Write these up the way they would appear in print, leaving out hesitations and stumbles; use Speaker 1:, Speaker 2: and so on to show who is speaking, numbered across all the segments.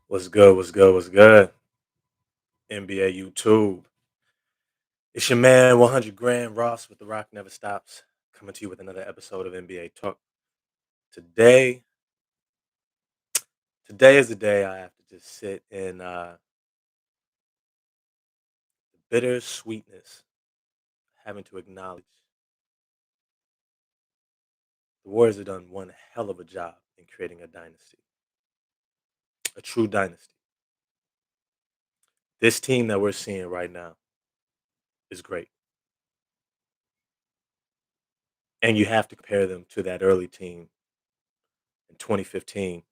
Speaker 1: What's good? What's good? What's good? NBA YouTube. It's your man, 100 Grand Ross with The Rock Never Stops, coming to you with another episode of NBA Talk. Today, today is the day I have to just sit in the bitter sweetness, having to acknowledge the Warriors have done one hell of a job in creating a dynasty, a true dynasty. This team that we're seeing right now is great, and you have to compare them to that early team in 2015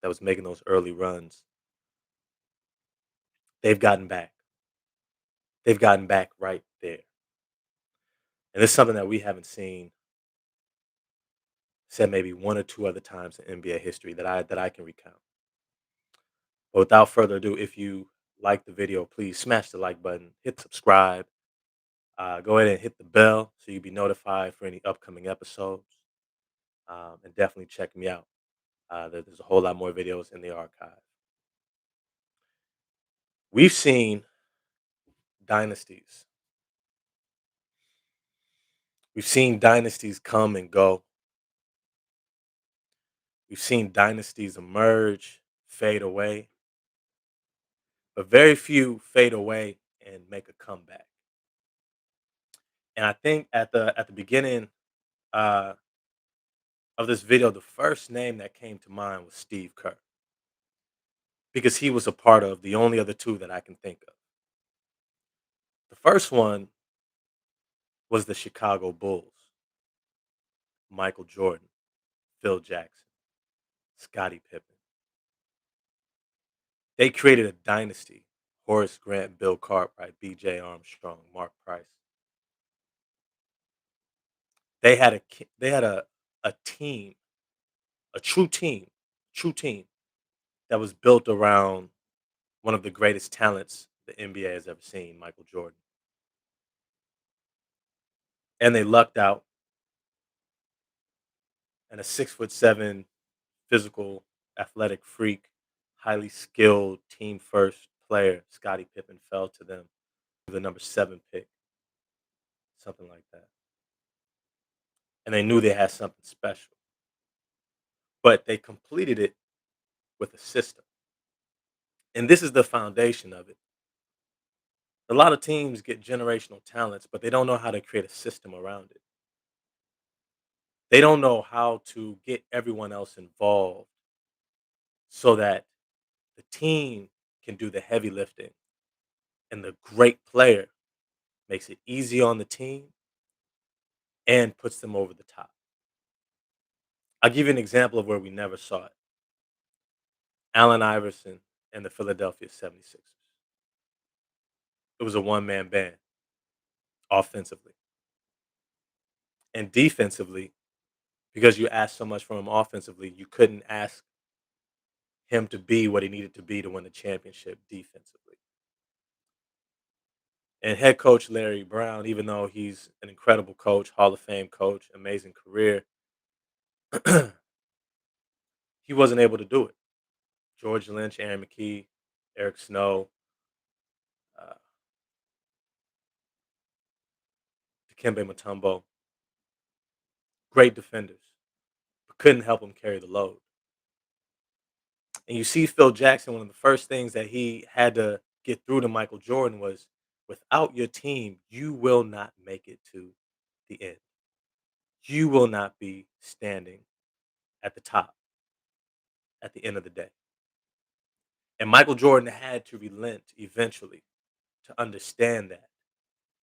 Speaker 1: that was making those early runs. They've gotten back. They've gotten back right there. And it's something that we haven't seen said maybe one or two other times in NBA history that I can recount. But without further ado, if you like the video, please smash the like button, hit subscribe, go ahead and hit the bell so you'll be notified for any upcoming episodes, and definitely check me out. There's a whole lot more videos in the archive. We've seen dynasties. We've seen dynasties come and go. We've seen dynasties emerge, fade away, but very few fade away and make a comeback. And I think at the beginning uh, of this video, the first name that came to mind was Steve Kerr because he was a part of the only other two that I can think of. The first one was the Chicago Bulls, Michael Jordan, Phil Jackson, Scottie Pippen. They created a dynasty. Horace Grant, Bill Cartwright, B.J. Armstrong, Mark Price. They had a team, a true team that was built around one of the greatest talents the NBA has ever seen, Michael Jordan. And they lucked out, and a 6'7" physical, athletic freak, highly skilled, team first player, Scottie Pippen, fell to them, the number 7 pick, something like that. And they knew they had something special, but they completed it with a system. And this is the foundation of it. A lot of teams get generational talents, but they don't know how to create a system around it. They don't know how to get everyone else involved so that the team can do the heavy lifting and the great player makes it easy on the team and puts them over the top. I'll give you an example of where we never saw it. Allen Iverson and the Philadelphia 76ers. It was a one-man band offensively. And defensively, because you asked so much from him offensively, you couldn't ask him to be what he needed to be to win the championship defensively. And head coach Larry Brown, even though he's an incredible coach, Hall of Fame coach, amazing career, he wasn't able to do it. George Lynch, Aaron McKee, Eric Snow, uh, Dikembe Mutombo, great defenders, but couldn't help him carry the load. And you see Phil Jackson, one of the first things that he had to get through to Michael Jordan was, without your team, you will not make it to the end. You will not be standing at the top at the end of the day. And Michael Jordan had to relent eventually to understand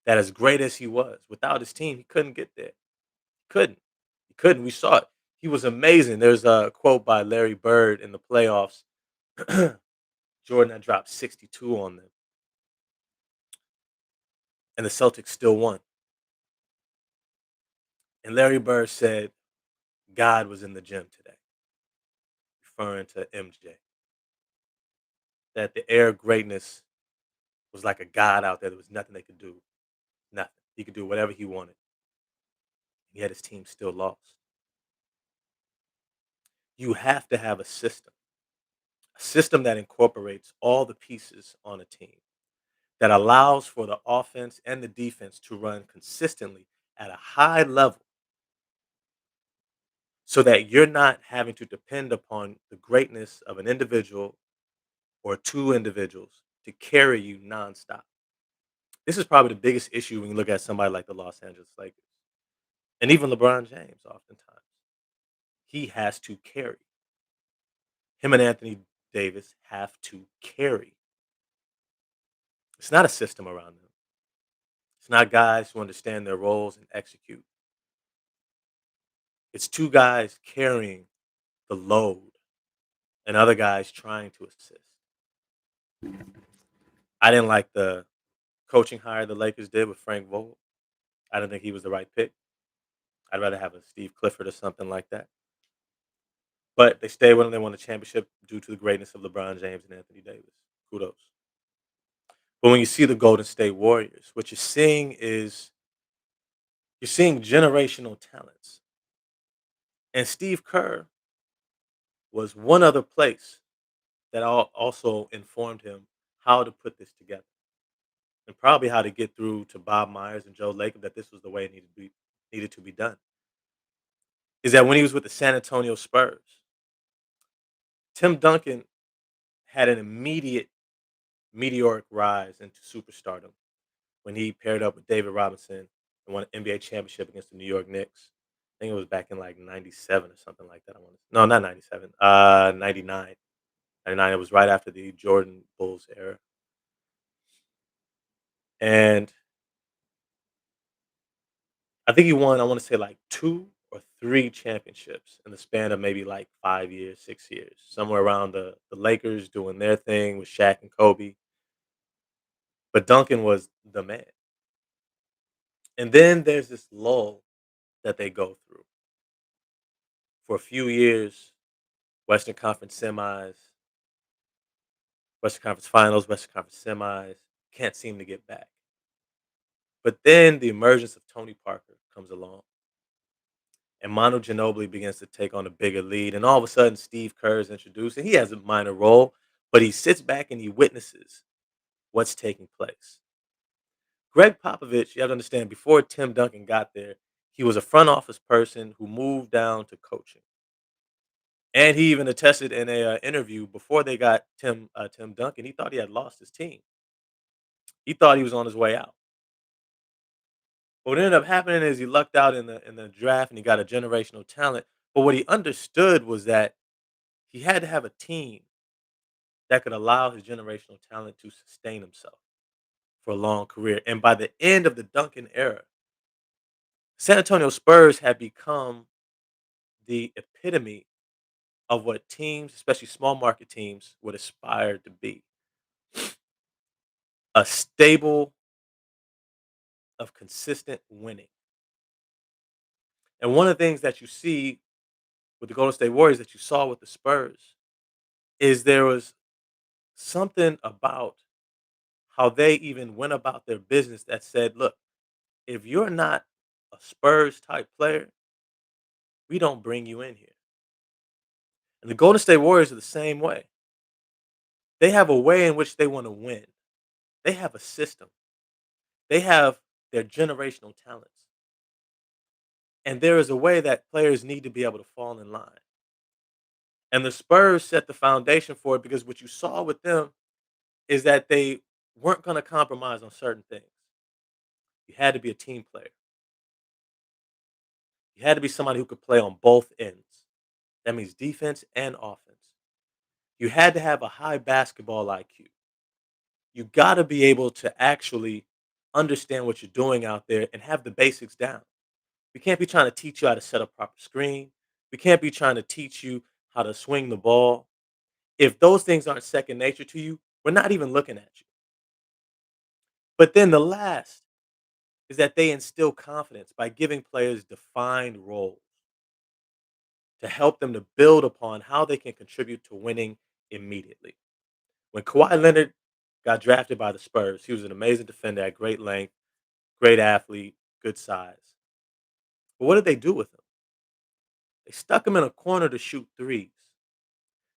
Speaker 1: that as great as he was, without his team, he couldn't get there. He couldn't. He couldn't. We saw it. He was amazing. There's a quote by Larry Bird in the playoffs. Jordan had dropped 62 on them, and the Celtics still won. And Larry Bird said, God was in the gym today, referring to MJ. That the air of greatness was like a God out there. There was nothing they could do. Nothing. He could do whatever he wanted. Yet his team still lost. You have to have a A system that incorporates all the pieces on a team, that allows for the offense and the defense to run consistently at a high level so that you're not having to depend upon the greatness of an individual or two individuals to carry you nonstop. This is probably the biggest issue when you look at somebody like the Los Angeles Lakers and even LeBron James oftentimes. He has to carry. Him and Anthony Davis have to carry. It's not a system around them. It's not guys who understand their roles and execute. It's two guys carrying the load and other guys trying to assist. I didn't like the coaching hire the Lakers did with Frank Vogel. I didn't think he was the right pick. I'd rather have a Steve Clifford or something like that. But they stayed with him. They won the championship due to the greatness of LeBron James and Anthony Davis. Kudos. But when you see the Golden State Warriors, what you're seeing is you're seeing generational talents. And Steve Kerr was one other place that also informed him how to put this together and probably how to get through to Bob Myers and Joe Lacob that this was the way it needed to be done. Is that when he was with the San Antonio Spurs, Tim Duncan had an immediate meteoric rise into superstardom when he paired up with David Robinson and won an NBA championship against the New York Knicks. I think it was back in like '97 or something like that. No, not '97. 99. 99. It was right after the Jordan Bulls era. And I think he won, I want to say like two or three championships in the span of maybe like 5 years, 6 years, somewhere around the Lakers doing their thing with Shaq and Kobe. But Duncan was the man. And then there's this lull that they go through for a few years. Western Conference semis, Western Conference finals, Western Conference semis. Can't seem to get back. But then the emergence of Tony Parker comes along, and Manu Ginobili begins to take on a bigger lead. And all of a sudden, Steve Kerr is introduced, and he has a minor role, but he sits back and he witnesses what's taking place. Greg Popovich, you have to understand, before Tim Duncan got there, he was a front office person who moved down to coaching. And he even attested in a interview before they got Tim Duncan. He thought he had lost his team. He thought he was on his way out. What ended up happening is he lucked out in the draft and he got a generational talent. But what he understood was that he had to have a team that could allow his generational talent to sustain himself for a long career. And by the end of the Duncan era, San Antonio Spurs had become the epitome of what teams, especially small market teams, would aspire to be. A stable of consistent winning. And one of the things that you see with the Golden State Warriors that you saw with the Spurs is there was something about how they even went about their business that said, look, if you're not a Spurs type player, we don't bring you in here. And the Golden State Warriors are the same way. They have a way in which they want to win. They have a system. They have their generational talents. And there is a way that players need to be able to fall in line. And the Spurs set the foundation for it because what you saw with them is that they weren't going to compromise on certain things. You had to be a team player. You had to be somebody who could play on both ends. That means defense and offense. You had to have a high basketball IQ. You got to be able to actually understand what you're doing out there and have the basics down. We can't be trying to teach you how to set up proper screen. We can't be trying to teach you how to swing the ball. If those things aren't second nature to you, we're not even looking at you. But then the last is that they instill confidence by giving players defined roles to help them to build upon how they can contribute to winning immediately. When Kawhi Leonard got drafted by the Spurs, he was an amazing defender at great length, great athlete, good size. But what did they do with him? They stuck him in a corner to shoot threes.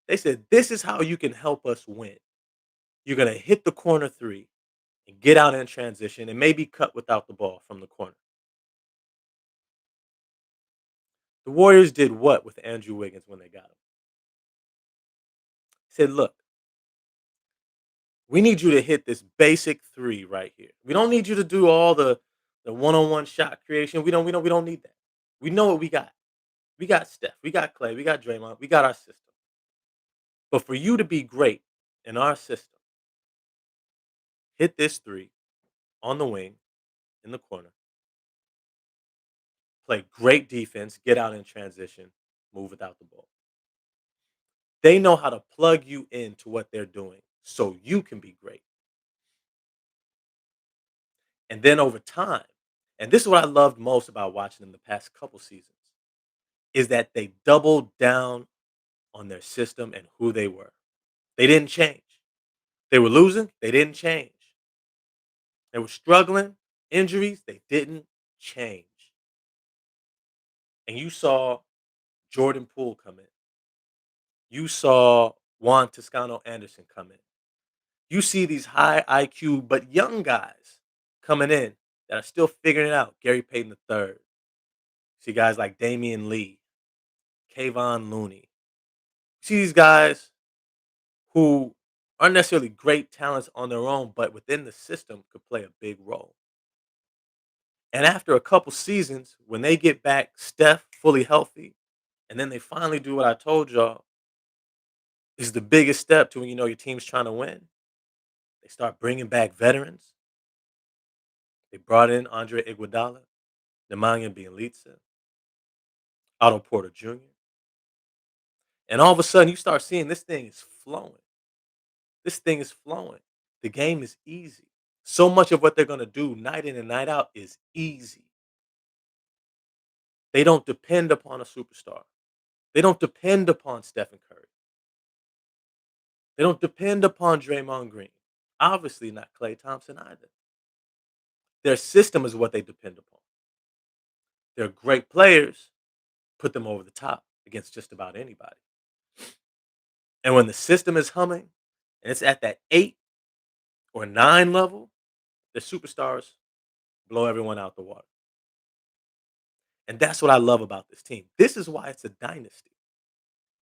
Speaker 1: They said, "This is how you can help us win. You're gonna hit the corner three and get out in transition and maybe cut without the ball from the corner." The Warriors did what with Andrew Wiggins when they got him? Said, "Look, we need you to hit this basic three right here. We don't need you to do all the one-on-one shot creation. We don't need that. We know what we got. We got Steph, we got Clay, we got Draymond, we got our system. But for you to be great in our system, hit this three on the wing in the corner, play great defense, get out in transition, move without the ball." They know how to plug you into what they're doing so you can be great. And then over time, and this is what I loved most about watching them the past couple seasons, is that they doubled down on their system and who they were. They didn't change. They were losing, they didn't change. They were struggling, injuries, they didn't change. And you saw Jordan Poole come in. You saw Juan Toscano Anderson come in. You see these high IQ but young guys coming in that are still figuring it out. Gary Payton III. See guys like Damian Lee, Kayvon Looney. See these guys who aren't necessarily great talents on their own, but within the system could play a big role. And after a couple seasons, when they get back Steph fully healthy, and then they finally do what I told y'all is the biggest step to when you know your team's trying to win. They start bringing back veterans. They brought in Andre Iguodala, Nemanja Bjelica, Otto Porter Jr. And all of a sudden, you start seeing this thing is flowing. This thing is flowing. The game is easy. So much of what they're going to do night in and night out is easy. They don't depend upon a superstar. They don't depend upon Stephen Curry. They don't depend upon Draymond Green. Obviously, not Klay Thompson either. Their system is what they depend upon. They're great players, put them over the top against just about anybody. And when the system is humming and it's at that 8 or 9 level, the superstars blow everyone out the water. And that's what I love about this team. This is why it's a dynasty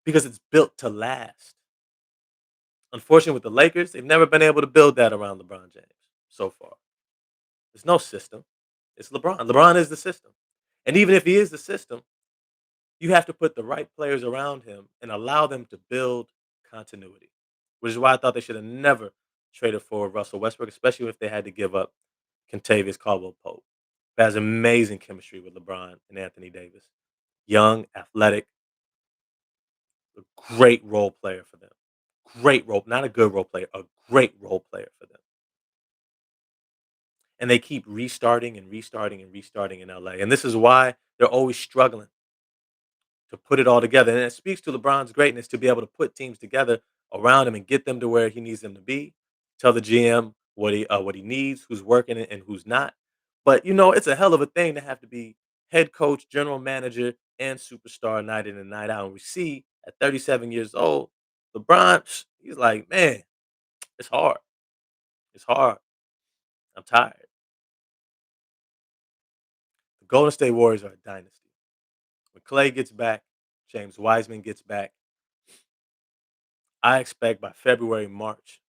Speaker 1: because it's built to last. Unfortunately, with the Lakers, they've never been able to build that around LeBron James so far. There's no system. It's LeBron. LeBron is the system. And even if he is the system, you have to put the right players around him and allow them to build continuity, which is why I thought they should have never traded for Russell Westbrook, especially if they had to give up Contavious Caldwell Pope, who has amazing chemistry with LeBron and Anthony Davis. Young, athletic, a great role player for them. Great role, not a good role player, a great role player for them. And they keep restarting and restarting and restarting in LA. And this is why they're always struggling to put it all together. And it speaks to LeBron's greatness to be able to put teams together around him and get them to where he needs them to be. Tell the GM what he needs, who's working and who's not. But you know, it's a hell of a thing to have to be head coach, general manager, and superstar night in and night out. And we see at 37 years old, LeBron, he's like, man, it's hard. It's hard. I'm tired. The Golden State Warriors are a dynasty. When Clay gets back, James Wiseman gets back, I expect by February, March,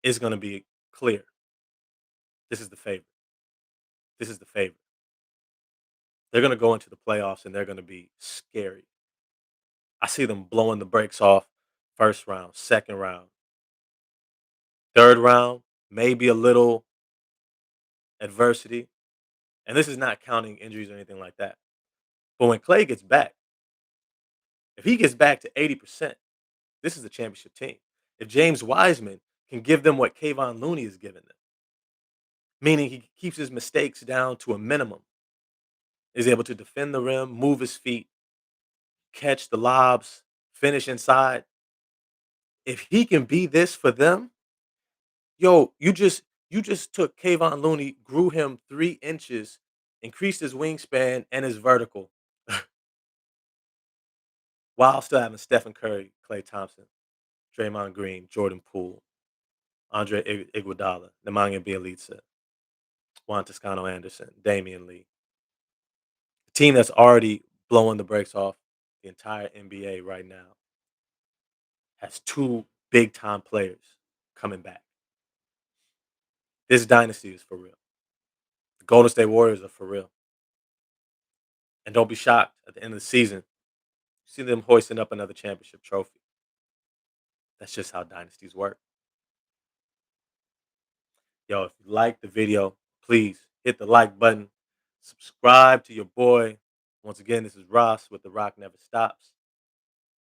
Speaker 1: it's going to be clear. This is the favorite. This is the favorite. They're going to go into the playoffs and they're going to be scary. I see them blowing the brakes off first round, second round, third round, maybe a little adversity. And this is not counting injuries or anything like that. But when Clay gets back, if he gets back to 80%, this is a championship team. If James Wiseman can give them what Kayvon Looney is giving them, meaning he keeps his mistakes down to a minimum, is able to defend the rim, move his feet, catch the lobs, finish inside. If he can be this for them, yo, you just took Kayvon Looney, grew him 3 inches, increased his wingspan and his vertical. while still having Stephen Curry, Klay Thompson, Draymond Green, Jordan Poole, Andre Iguodala, Nemanja Bjelica, Juan Toscano Anderson, Damian Lee. The team that's already blowing the brakes off the entire NBA right now has two big time players coming back. This dynasty is for real. The Golden State Warriors are for real. And don't be shocked at the end of the season, see them hoisting up another championship trophy. That's just how dynasties work. Yo, if you like the video, please hit the like button. Subscribe to your boy. Once again, this is Ross with The Rock Never Stops.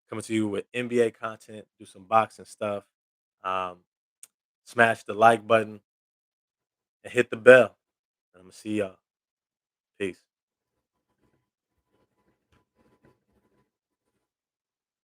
Speaker 1: Coming to you with NBA content, do some boxing stuff. Um, Smash the like button and hit the bell. And I'm going to see y'all. Peace.